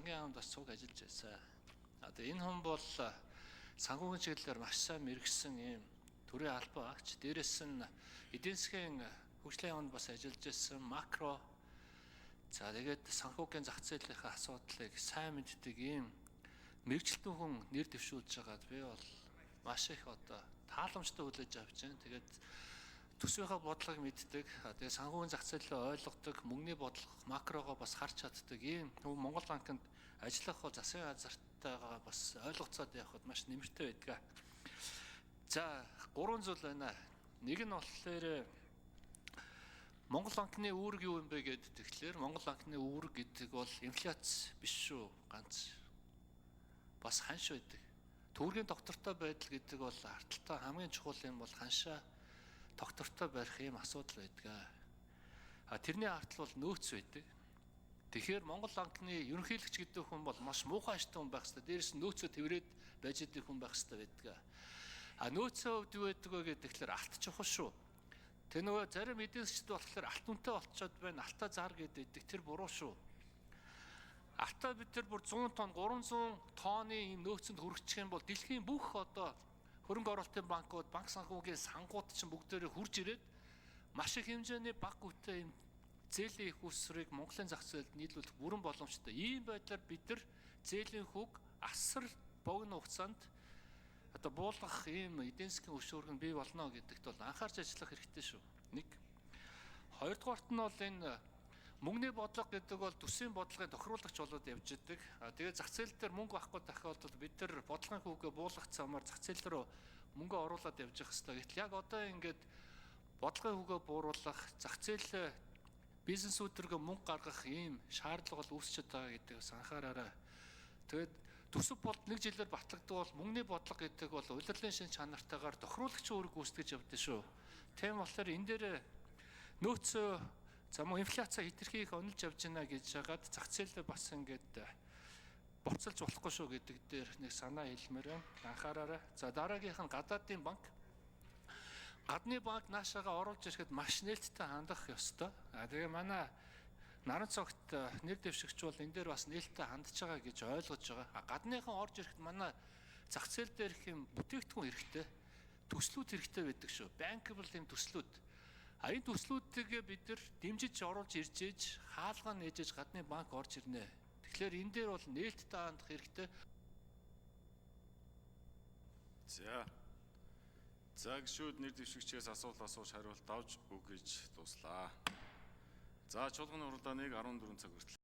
сангийн хаамд бас цуг ажиллаж байсан. Одоо энэ хүн бол санхүүгийн чиглэлээр маш сайн мэрэгсэн юм төрийн албан агч. Дээрээс нь эдийн засгийн хөгжлийн яванд бас ажиллаж байсан макро. За тэгээд санхүүгийн зах зээлийн асуудлыг сайн мэддэг юм мэрэгчлэн хүн нэр дэвшүүлж байгаад би бол маш их одоо тааламжтай хүлээж авч байна. Тэгээд төсвийнхаа бодлогыг мэддэг. Тэгээд санхүүгийн зах зээлээ ойлгодог, мөнгөний бодлого макрогоо бас харж чаддаг ийм хүн Монгол банкнд ажиллах бол засгийн газартайгаа бас ойлгоцоод явахд маш нэмэртэй байдаг. За 3 зүйл байна. Нэг нь болохоор Монгол банкны үүрэг юу юм бэ гэдэг тэгэхээр Монгол банкны үүрэг гэдэг бол инфляц биш шүү, ганц бас ханш байдаг. Төгрөгийн доктортой байдал гэдэг бол ардталтаа хамгийн чухал юм бол ханшаа доктортой барих юм асуудал байдаг. Тэрний ардтал бол нөөц байдаг. Тэгэхээр Монгол банкны ерөнхийлөгч гэдэг хүн бол маш муухай аштай хүн байх хэрэгтэй. Дээрээс нь нөөцөө тэрвэрэд байж идэг хүн байх хэрэгтэй байдаг. Нөөцөө хувьд юу байдаг вэ гэхээр алт чухал шүү. Тэ нөгөө зарим эдийн засгчд болохоор алт үнэтэй болчиход байна. Алтаа зар гэдэг тэр буруу шүү. Алтаа бид тэр бүр 100 тонн 300 тонны ийм нөөцөнд хүрчих юм бол дэлхийн бүх одоо хөрөнгө оруулалтын банкуд, банк санхүүгийн сангууд чинь бүгдээрээ хурж ирээд маш их хэмжээний баг үетэй ийм зээлийн их усрыг Монголын зах зээлд нийлүүлэх бүрэн боломжтой. Ийм байдлаар бид нар зээлийн хүүг асар богино хугацаанд одоо буулгах ийм эдийн засгийн өш өргөн бий болно гэдэгт бол анхаарч ажиллах хэрэгтэй шүү. Нэг. Хоёрдугаарт нь бол энэ мөнгөний бодлого гэдэг бол төсвийн бодлогын тохируулагч болоод явж идэг. Тэгээд зах зээл дээр мөнгө авахгүй тахиод бол бид нар бодлогын хүүгээ буулгах замаар зах зээл рүү мөнгө оруулаад явж явах хэрэгтэй. Гэтэл яг одоо ингээд бодлогын хүүгээ бууруулах, зах зээл бизнесүүдэргээ мөнгө гаргах ийм шаардлага бол үүсчихэд байгаа гэдэг бас анхаараарай. Тэгээд төсөв бол нэг жилээр батлагддаг бол мөнгөний бодлого гэдэг бол улирлын шин чанартайгаар тохируулагчийн үүрэг гүйцэтгэж явдаг шүү. Тийм болохоор энэ дээр нөөцөө замуу инфляцаа хэтэрхий их онолж явж байна гэж хагаад зах зээлээ бас ингээд буцалж болохгүй шүү гэдэг дээр нэг санаа хэлмээр байна. Анхаараарай. За дараагийнх нь гадаадын банк. Гадны банк наашаага оруулж ирэхэд маш нээлттэй хандах ёстой. Тэгээ манай наран цогт нэр дэвшигч бол энэ дээр бас нээлттэй хандж байгаа гэж ойлгож байгаа. Гадныхан орж ирэхэд манай зах зээл дээр их юм бүтээгдэхүүн хэрэгтэй, төслүүд хэрэгтэй байдаг шүү. Bankable юм төслүүд. Энэ төслүүдтэйгээ бид нар дэмжиж оруулж ирж ээж хаалгаа нээж ээж гадны банк орж ирнэ. Тэгэхээр энэ дээр бол нээлттэй хандах хэрэгтэй. За гişүүд нэр дэвшигчээс асуулт асууж хариулт авч үг гэж дуслаа. За чуулганы уралдааныг 14 цаг хүртэл